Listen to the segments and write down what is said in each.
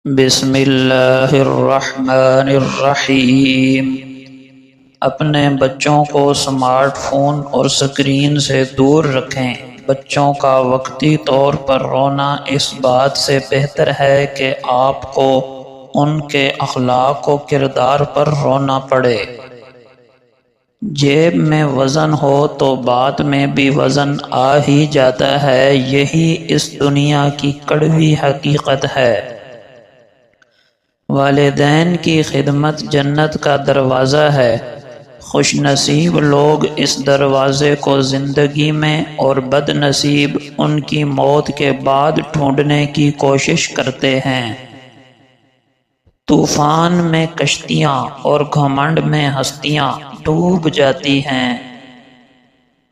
بسم اللہ الرحمن الرحیم۔ اپنے بچوں کو سمارٹ فون اور سکرین سے دور رکھیں۔ بچوں کا وقتی طور پر رونا اس بات سے بہتر ہے کہ آپ کو ان کے اخلاق و کردار پر رونا پڑے۔ جیب میں وزن ہو تو بعد میں بھی وزن آ ہی جاتا ہے، یہی اس دنیا کی کڑوی حقیقت ہے۔ والدین کی خدمت جنت کا دروازہ ہے۔ خوش نصیب لوگ اس دروازے کو زندگی میں اور بد نصیب ان کی موت کے بعد ڈھونڈنے کی کوشش کرتے ہیں۔ طوفان میں کشتیاں اور گھمنڈ میں ہستیاں ڈوب جاتی ہیں۔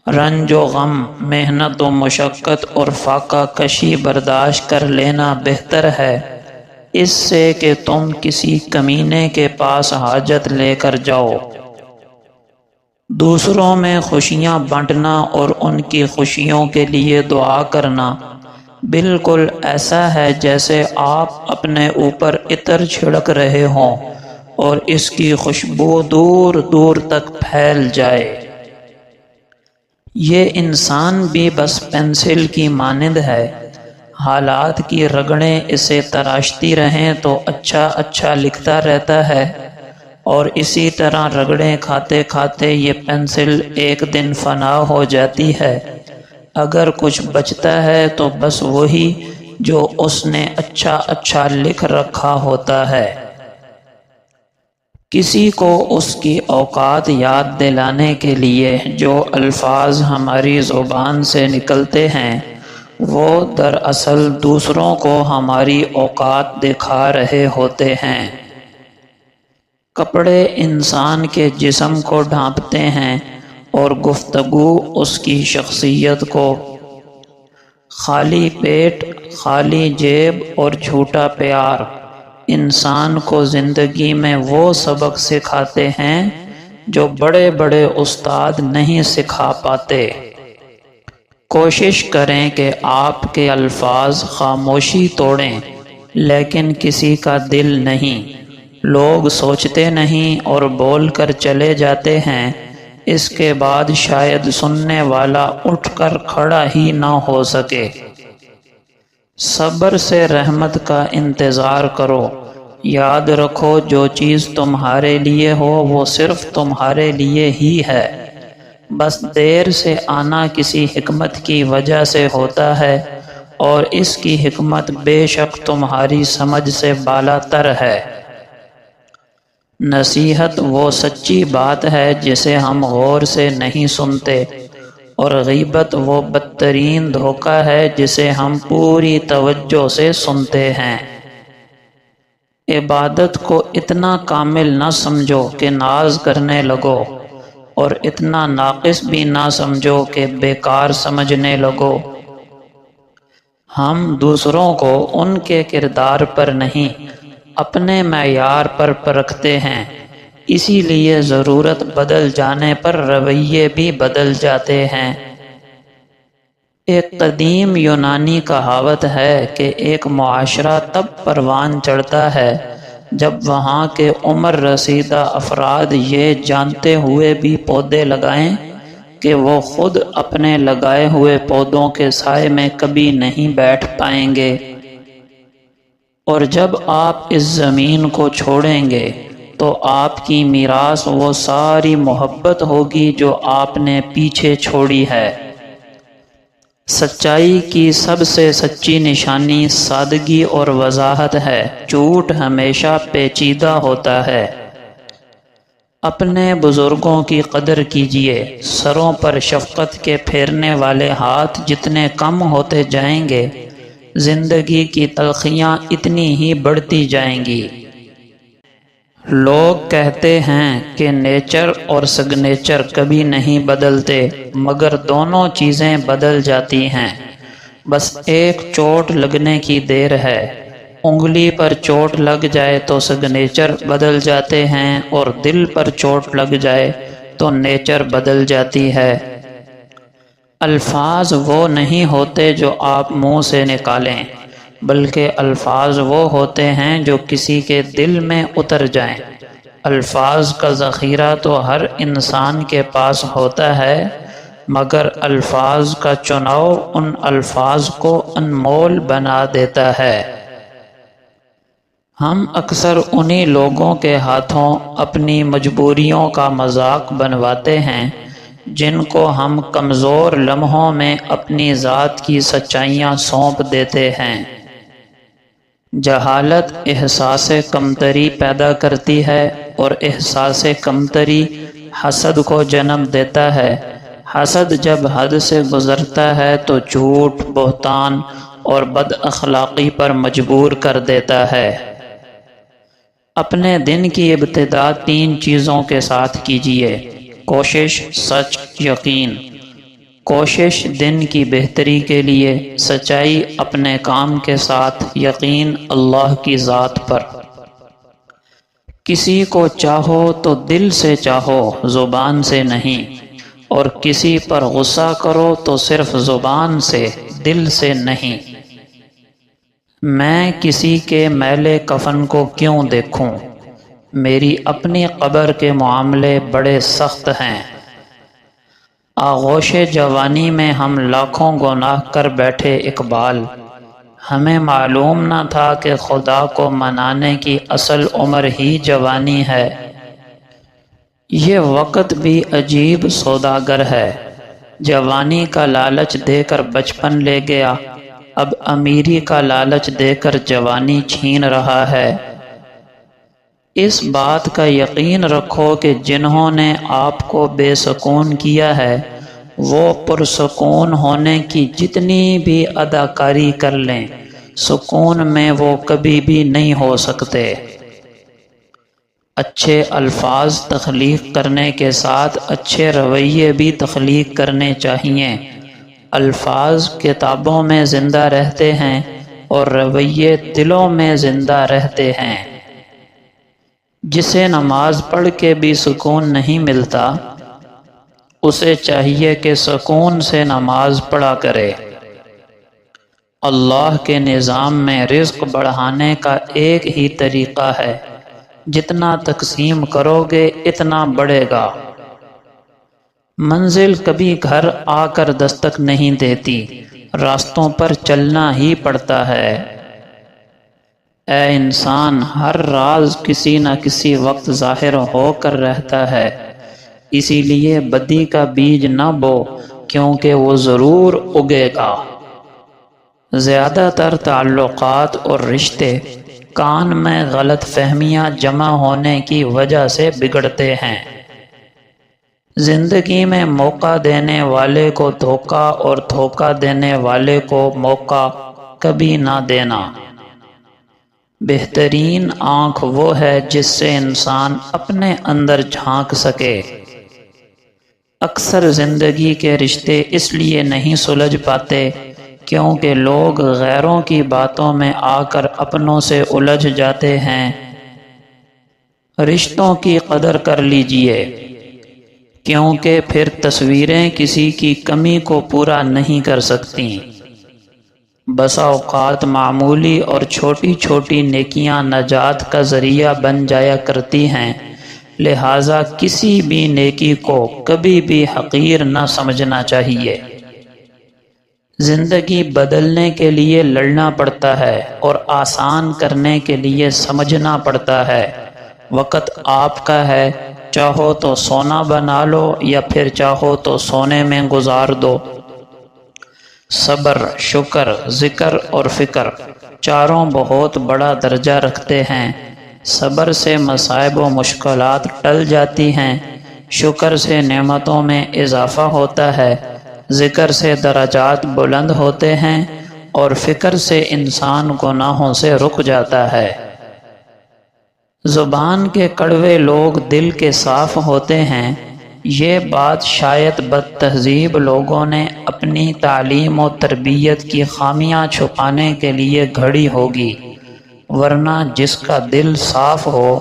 رنج و غم، محنت و مشقت اور فاقہ کشی برداشت کر لینا بہتر ہے، اس سے کہ تم کسی کمینے کے پاس حاجت لے کر جاؤ۔ دوسروں میں خوشیاں بانٹنا اور ان کی خوشیوں کے لیے دعا کرنا بالکل ایسا ہے جیسے آپ اپنے اوپر عطر چھڑک رہے ہوں اور اس کی خوشبو دور دور تک پھیل جائے۔ یہ انسان بھی بس پنسل کی مانند ہے، حالات کی رگڑیں اسے تراشتی رہیں تو اچھا اچھا لکھتا رہتا ہے، اور اسی طرح رگڑیں کھاتے کھاتے یہ پنسل ایک دن فنا ہو جاتی ہے۔ اگر کچھ بچتا ہے تو بس وہی جو اس نے اچھا اچھا لکھ رکھا ہوتا ہے۔ کسی کو اس کی اوقات یاد دلانے کے لیے جو الفاظ ہماری زبان سے نکلتے ہیں وہ دراصل دوسروں کو ہماری اوقات دکھا رہے ہوتے ہیں۔ کپڑے انسان کے جسم کو ڈھانپتے ہیں اور گفتگو اس کی شخصیت کو۔ خالی پیٹ، خالی جیب اور جھوٹا پیار انسان کو زندگی میں وہ سبق سکھاتے ہیں جو بڑے بڑے استاد نہیں سکھا پاتے۔ کوشش کریں کہ آپ کے الفاظ خاموشی توڑیں، لیکن کسی کا دل نہیں۔ لوگ سوچتے نہیں اور بول کر چلے جاتے ہیں، اس کے بعد شاید سننے والا اٹھ کر کھڑا ہی نہ ہو سکے۔ صبر سے رحمت کا انتظار کرو۔ یاد رکھو جو چیز تمہارے لیے ہو وہ صرف تمہارے لیے ہی ہے، بس دیر سے آنا کسی حکمت کی وجہ سے ہوتا ہے، اور اس کی حکمت بے شک تمہاری سمجھ سے بالا تر ہے۔ نصیحت وہ سچی بات ہے جسے ہم غور سے نہیں سنتے، اور غیبت وہ بدترین دھوکہ ہے جسے ہم پوری توجہ سے سنتے ہیں۔ عبادت کو اتنا کامل نہ سمجھو کہ ناز کرنے لگو، اور اتنا ناقص بھی نہ سمجھو کہ بیکار سمجھنے لگو۔ ہم دوسروں کو ان کے کردار پر نہیں، اپنے معیار پر پرکھتے ہیں، اسی لیے ضرورت بدل جانے پر رویے بھی بدل جاتے ہیں۔ ایک قدیم یونانی کہاوت ہے کہ ایک معاشرہ تب پروان چڑھتا ہے جب وہاں کے عمر رسیدہ افراد یہ جانتے ہوئے بھی پودے لگائیں کہ وہ خود اپنے لگائے ہوئے پودوں کے سائے میں کبھی نہیں بیٹھ پائیں گے، اور جب آپ اس زمین کو چھوڑیں گے تو آپ کی میراث وہ ساری محبت ہوگی جو آپ نے پیچھے چھوڑی ہے۔ سچائی کی سب سے سچی نشانی سادگی اور وضاحت ہے، جھوٹ ہمیشہ پیچیدہ ہوتا ہے۔ اپنے بزرگوں کی قدر کیجیے، سروں پر شفقت کے پھیرنے والے ہاتھ جتنے کم ہوتے جائیں گے، زندگی کی تلخیاں اتنی ہی بڑھتی جائیں گی۔ لوگ کہتے ہیں کہ نیچر اور سگنیچر کبھی نہیں بدلتے، مگر دونوں چیزیں بدل جاتی ہیں، بس ایک چوٹ لگنے کی دیر ہے۔ انگلی پر چوٹ لگ جائے تو سگنیچر بدل جاتے ہیں، اور دل پر چوٹ لگ جائے تو نیچر بدل جاتی ہے۔ الفاظ وہ نہیں ہوتے جو آپ منہ سے نکالیں، بلکہ الفاظ وہ ہوتے ہیں جو کسی کے دل میں اتر جائیں۔ الفاظ کا ذخیرہ تو ہر انسان کے پاس ہوتا ہے، مگر الفاظ کا چناؤ ان الفاظ کو انمول بنا دیتا ہے۔ ہم اکثر انہی لوگوں کے ہاتھوں اپنی مجبوریوں کا مذاق بنواتے ہیں جن کو ہم کمزور لمحوں میں اپنی ذات کی سچائیاں سونپ دیتے ہیں۔ جہالت احساس کمتری پیدا کرتی ہے اور احساس کمتری حسد کو جنم دیتا ہے۔ حسد جب حد سے گزرتا ہے تو جھوٹ، بہتان اور بد اخلاقی پر مجبور کر دیتا ہے۔ اپنے دن کی ابتدا 3 چیزوں کے ساتھ کیجیے: کوشش، سچ، یقین۔ کوشش دن کی بہتری کے لیے، سچائی اپنے کام کے ساتھ، یقین اللہ کی ذات پر۔ کسی کو چاہو تو دل سے چاہو، زبان سے نہیں، اور کسی پر غصہ کرو تو صرف زبان سے، دل سے نہیں۔ میں کسی کے میلے کفن کو کیوں دیکھوں؟ میری اپنی قبر کے معاملے بڑے سخت ہیں۔ آغوش جوانی میں ہم لاکھوں گناہ کر بیٹھے اقبال، ہمیں معلوم نہ تھا کہ خدا کو منانے کی اصل عمر ہی جوانی ہے۔ یہ وقت بھی عجیب سوداگر ہے، جوانی کا لالچ دے کر بچپن لے گیا، اب امیری کا لالچ دے کر جوانی چھین رہا ہے۔ اس بات کا یقین رکھو کہ جنہوں نے آپ کو بے سکون کیا ہے وہ پرسکون ہونے کی جتنی بھی اداکاری کر لیں، سکون میں وہ کبھی بھی نہیں ہو سکتے۔ اچھے الفاظ تخلیق کرنے کے ساتھ اچھے رویے بھی تخلیق کرنے چاہیے۔ الفاظ کتابوں میں زندہ رہتے ہیں اور رویے دلوں میں زندہ رہتے ہیں۔ جسے نماز پڑھ کے بھی سکون نہیں ملتا، اسے چاہیے کہ سکون سے نماز پڑھا کرے۔ اللہ کے نظام میں رزق بڑھانے کا ایک ہی طریقہ ہے، جتنا تقسیم کرو گے اتنا بڑھے گا۔ منزل کبھی گھر آ کر دستک نہیں دیتی، راستوں پر چلنا ہی پڑتا ہے۔ اے انسان، ہر راز کسی نہ کسی وقت ظاہر ہو کر رہتا ہے، اسی لیے بدی کا بیج نہ بو کیونکہ وہ ضرور اگے گا۔ زیادہ تر تعلقات اور رشتے کان میں غلط فہمیاں جمع ہونے کی وجہ سے بگڑتے ہیں۔ زندگی میں موقع دینے والے کو دھوکہ اور دھوکہ دینے والے کو موقع کبھی نہ دینا۔ بہترین آنکھ وہ ہے جس سے انسان اپنے اندر جھانک سکے۔ اکثر زندگی کے رشتے اس لیے نہیں سلجھ پاتے کیونکہ لوگ غیروں کی باتوں میں آ کر اپنوں سے الجھ جاتے ہیں۔ رشتوں کی قدر کر لیجئے، کیونکہ پھر تصویریں کسی کی کمی کو پورا نہیں کر سکتی۔ بسا اوقات معمولی اور چھوٹی چھوٹی نیکیاں نجات کا ذریعہ بن جایا کرتی ہیں، لہٰذا کسی بھی نیکی کو کبھی بھی حقیر نہ سمجھنا چاہیے۔ زندگی بدلنے کے لیے لڑنا پڑتا ہے اور آسان کرنے کے لیے سمجھنا پڑتا ہے۔ وقت آپ کا ہے، چاہو تو سونا بنا لو یا پھر چاہو تو سونے میں گزار دو۔ صبر، شکر، ذکر اور فکر چاروں بہت بڑا درجہ رکھتے ہیں۔ صبر سے مصائب و مشکلات ٹل جاتی ہیں، شکر سے نعمتوں میں اضافہ ہوتا ہے، ذکر سے درجات بلند ہوتے ہیں اور فکر سے انسان گناہوں سے رک جاتا ہے۔ زبان کے کڑوے لوگ دل کے صاف ہوتے ہیں، یہ بات شاید بد تہذیب لوگوں نے اپنی تعلیم و تربیت کی خامیاں چھپانے کے لیے گھڑی ہوگی، ورنہ جس کا دل صاف ہو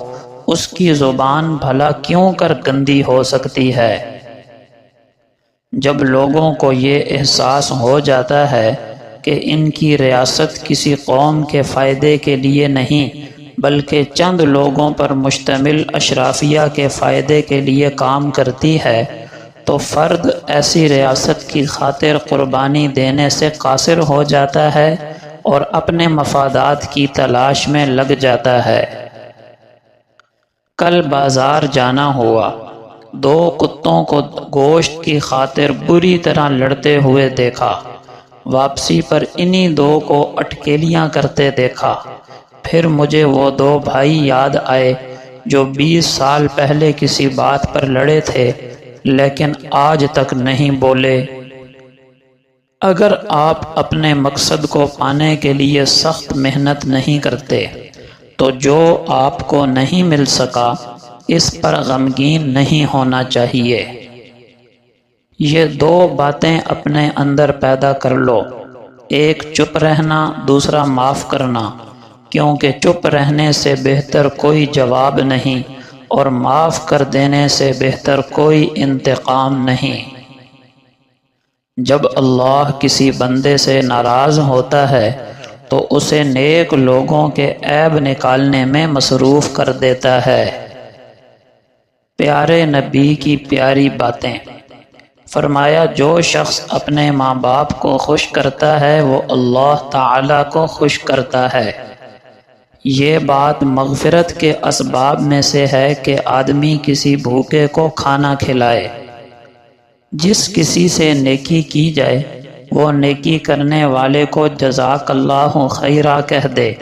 اس کی زبان بھلا کیوں کر گندی ہو سکتی ہے۔ جب لوگوں کو یہ احساس ہو جاتا ہے کہ ان کی ریاست کسی قوم کے فائدے کے لیے نہیں بلکہ چند لوگوں پر مشتمل اشرافیہ کے فائدے کے لیے کام کرتی ہے، تو فرد ایسی ریاست کی خاطر قربانی دینے سے قاصر ہو جاتا ہے اور اپنے مفادات کی تلاش میں لگ جاتا ہے۔ کل بازار جانا ہوا، دو کتوں کو گوشت کی خاطر بری طرح لڑتے ہوئے دیکھا، واپسی پر انہی دو کو اٹکیلیاں کرتے دیکھا۔ پھر مجھے وہ دو بھائی یاد آئے جو 20 سال پہلے کسی بات پر لڑے تھے لیکن آج تک نہیں بولے۔ اگر آپ اپنے مقصد کو پانے کے لیے سخت محنت نہیں کرتے تو جو آپ کو نہیں مل سکا اس پر غمگین نہیں ہونا چاہیے۔ یہ دو باتیں اپنے اندر پیدا کر لو، ایک چپ رہنا، دوسرا معاف کرنا، کیونکہ چپ رہنے سے بہتر کوئی جواب نہیں اور معاف کر دینے سے بہتر کوئی انتقام نہیں۔ جب اللہ کسی بندے سے ناراض ہوتا ہے تو اسے نیک لوگوں کے عیب نکالنے میں مصروف کر دیتا ہے۔ پیارے نبی کی پیاری باتیں، فرمایا جو شخص اپنے ماں باپ کو خوش کرتا ہے وہ اللہ تعالیٰ کو خوش کرتا ہے۔ یہ بات مغفرت کے اسباب میں سے ہے کہ آدمی کسی بھوکے کو کھانا کھلائے۔ جس کسی سے نیکی کی جائے وہ نیکی کرنے والے کو جزاک اللہ خیرا کہہ دے،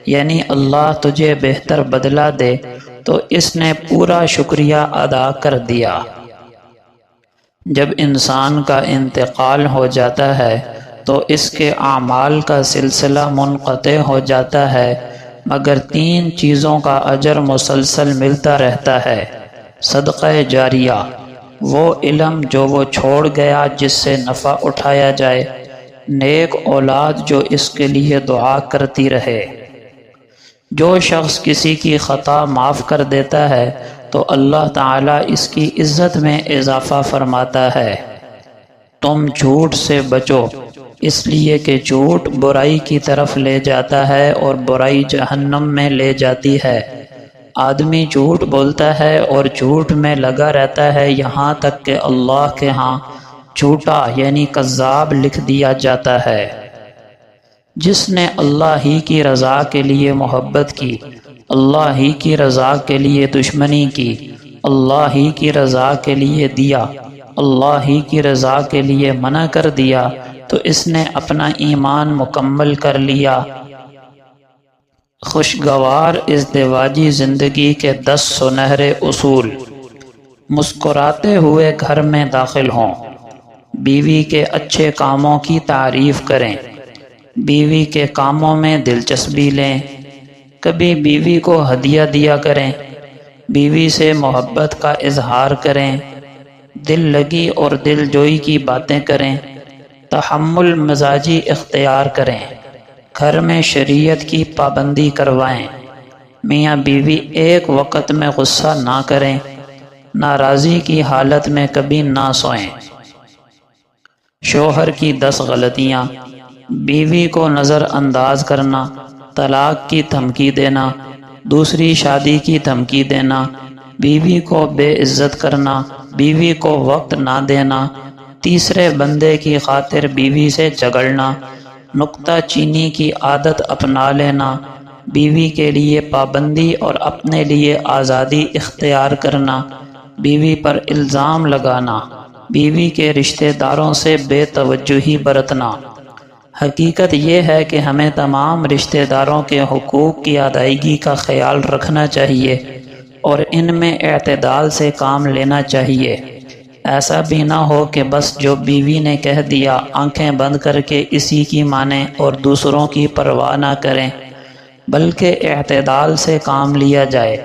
یعنی اللہ تجھے بہتر بدلہ دے، تو اس نے پورا شکریہ ادا کر دیا۔ جب انسان کا انتقال ہو جاتا ہے تو اس کے اعمال کا سلسلہ منقطع ہو جاتا ہے، مگر 3 چیزوں کا اجر مسلسل ملتا رہتا ہے۔ صدقہ جاریہ، وہ علم جو وہ چھوڑ گیا جس سے نفع اٹھایا جائے، نیک اولاد جو اس کے لیے دعا کرتی رہے۔ جو شخص کسی کی خطا معاف کر دیتا ہے تو اللہ تعالیٰ اس کی عزت میں اضافہ فرماتا ہے۔ تم جھوٹ سے بچو، اس لیے کہ جھوٹ برائی کی طرف لے جاتا ہے اور برائی جہنم میں لے جاتی ہے۔ آدمی جھوٹ بولتا ہے اور جھوٹ میں لگا رہتا ہے یہاں تک کہ اللہ کے ہاں جھوٹا یعنی کذاب لکھ دیا جاتا ہے۔ جس نے اللہ ہی کی رضا کے لیے محبت کی، اللہ ہی کی رضا کے لیے دشمنی کی، اللہ ہی کی رضا کے لیے دیا، اللہ ہی کی رضا کے لیے منع کر دیا، تو اس نے اپنا ایمان مکمل کر لیا۔ خوشگوار ازدواجی زندگی کے 10 سنہرے اصول۔ مسکراتے ہوئے گھر میں داخل ہوں، بیوی کے اچھے کاموں کی تعریف کریں، بیوی کے کاموں میں دلچسپی لیں، کبھی بیوی کو ہدیہ دیا کریں، بیوی سے محبت کا اظہار کریں، دل لگی اور دل جوئی کی باتیں کریں، تحمل مزاجی اختیار کریں، گھر میں شریعت کی پابندی کروائیں، میاں بیوی ایک وقت میں غصہ نہ کریں، ناراضی کی حالت میں کبھی نہ سوئیں۔ شوہر کی 10 غلطیاں: بیوی کو نظر انداز کرنا، طلاق کی دھمکی دینا، دوسری شادی کی دھمکی دینا، بیوی کو بے عزت کرنا، بیوی کو وقت نہ دینا، تیسرے بندے کی خاطر بیوی سے جھگڑنا، نکتہ چینی کی عادت اپنا لینا، بیوی کے لیے پابندی اور اپنے لیے آزادی اختیار کرنا، بیوی پر الزام لگانا، بیوی کے رشتہ داروں سے بے توجہی برتنا۔ حقیقت یہ ہے کہ ہمیں تمام رشتہ داروں کے حقوق کی ادائیگی کا خیال رکھنا چاہیے اور ان میں اعتدال سے کام لینا چاہیے۔ ایسا بھی نہ ہو کہ بس جو بیوی نے کہہ دیا آنکھیں بند کر کے اسی کی مانیں اور دوسروں کی پرواہ نہ کریں، بلکہ اعتدال سے کام لیا جائے۔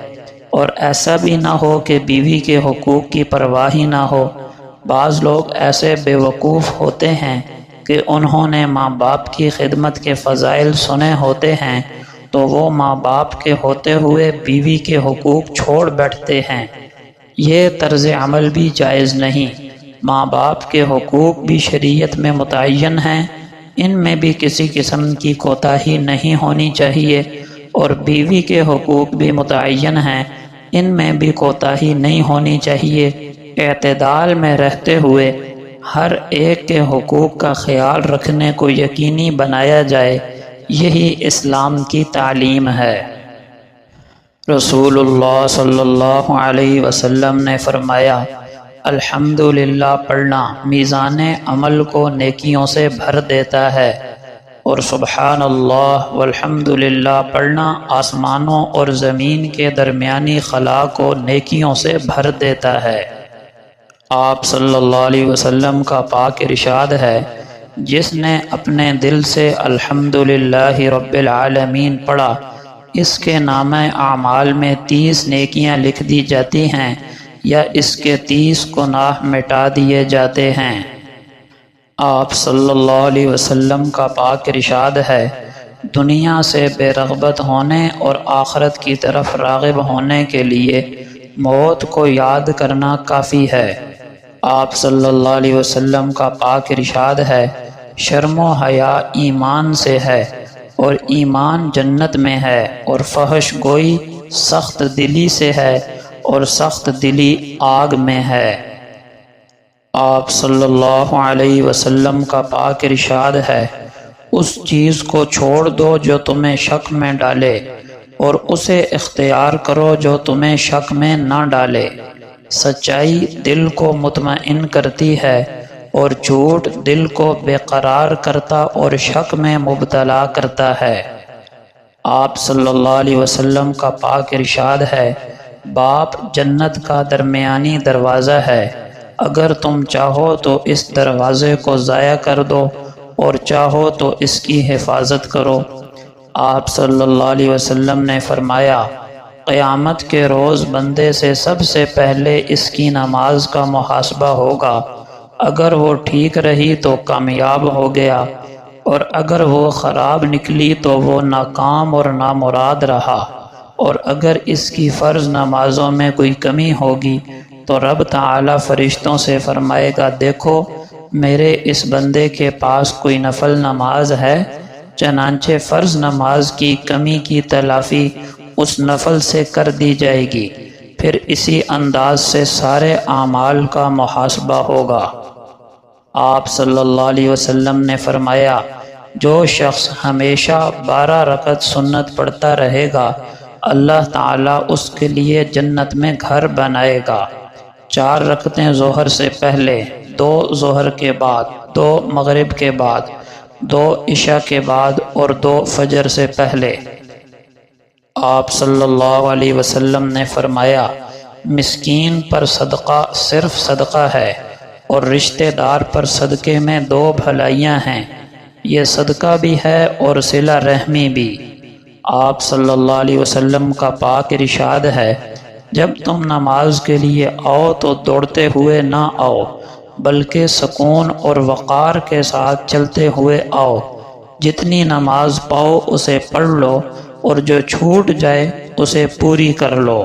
اور ایسا بھی نہ ہو کہ بیوی کے حقوق کی پرواہ ہی نہ ہو۔ بعض لوگ ایسے بے وقوف ہوتے ہیں کہ انہوں نے ماں باپ کی خدمت کے فضائل سنے ہوتے ہیں تو وہ ماں باپ کے ہوتے ہوئے بیوی کے حقوق چھوڑ بیٹھتے ہیں۔ یہ طرز عمل بھی جائز نہیں۔ ماں باپ کے حقوق بھی شریعت میں متعین ہیں، ان میں بھی کسی قسم کی کوتاہی نہیں ہونی چاہیے، اور بیوی کے حقوق بھی متعین ہیں، ان میں بھی کوتاہی نہیں ہونی چاہیے۔ اعتدال میں رہتے ہوئے ہر ایک کے حقوق کا خیال رکھنے کو یقینی بنایا جائے، یہی اسلام کی تعلیم ہے۔ رسول اللہ صلی اللہ علیہ وسلم نے فرمایا، الحمدللہ پڑھنا میزان عمل کو نیکیوں سے بھر دیتا ہے، اور سبحان اللہ والحمدللہ پڑھنا آسمانوں اور زمین کے درمیانی خلا کو نیکیوں سے بھر دیتا ہے۔ آپ صلی اللہ علیہ وسلم کا پاک ارشاد ہے، جس نے اپنے دل سے الحمدللہ رب العالمین پڑھا، اس کے نامہ اعمال میں 30 نیکیاں لکھ دی جاتی ہیں، یا اس کے 30 گناہ مٹا دیے جاتے ہیں۔ آپ صلی اللہ علیہ وسلم کا پاک ارشاد ہے، دنیا سے بے رغبت ہونے اور آخرت کی طرف راغب ہونے کے لیے موت کو یاد کرنا کافی ہے۔ آپ صلی اللہ علیہ وسلم کا پاک ارشاد ہے، شرم و حیا ایمان سے ہے، اور ایمان جنت میں ہے، اور فحش گوئی سخت دلی سے ہے، اور سخت دلی آگ میں ہے۔ آپ صلی اللہ علیہ وسلم کا پاک ارشاد ہے، اس چیز کو چھوڑ دو جو تمہیں شک میں ڈالے، اور اسے اختیار کرو جو تمہیں شک میں نہ ڈالے۔ سچائی دل کو مطمئن کرتی ہے، اور جھوٹ دل کو بے قرار کرتا اور شک میں مبتلا کرتا ہے۔ آپ صلی اللہ علیہ وسلم کا پاک ارشاد ہے، باپ جنت کا درمیانی دروازہ ہے، اگر تم چاہو تو اس دروازے کو ضائع کر دو، اور چاہو تو اس کی حفاظت کرو۔ آپ صلی اللہ علیہ وسلم نے فرمایا، قیامت کے روز بندے سے سب سے پہلے اس کی نماز کا محاسبہ ہوگا، اگر وہ ٹھیک رہی تو کامیاب ہو گیا، اور اگر وہ خراب نکلی تو وہ ناکام اور نامراد رہا، اور اگر اس کی فرض نمازوں میں کوئی کمی ہوگی تو رب تعالی فرشتوں سے فرمائے گا، دیکھو میرے اس بندے کے پاس کوئی نفل نماز ہے، چنانچہ فرض نماز کی کمی کی تلافی اس نفل سے کر دی جائے گی، پھر اسی انداز سے سارے اعمال کا محاسبہ ہوگا۔ آپ صلی اللہ علیہ وسلم نے فرمایا، جو شخص ہمیشہ 12 رکعت سنت پڑھتا رہے گا، اللہ تعالیٰ اس کے لیے جنت میں گھر بنائے گا۔ 4 رکعتیں ظہر سے پہلے، 2 ظہر کے بعد، 2 مغرب کے بعد، 2 عشاء کے بعد، اور 2 فجر سے پہلے۔ آپ صلی اللہ علیہ وسلم نے فرمایا، مسکین پر صدقہ صرف صدقہ ہے، اور رشتہ دار پر صدقے میں 2 بھلائیاں ہیں، یہ صدقہ بھی ہے اور صلہ رحمی بھی۔ آپ صلی اللہ علیہ وسلم کا پاک ارشاد ہے، جب تم نماز کے لیے آؤ تو دوڑتے ہوئے نہ آؤ، بلکہ سکون اور وقار کے ساتھ چلتے ہوئے آؤ، جتنی نماز پاؤ اسے پڑھ لو، اور جو چھوٹ جائے اسے پوری کر لو۔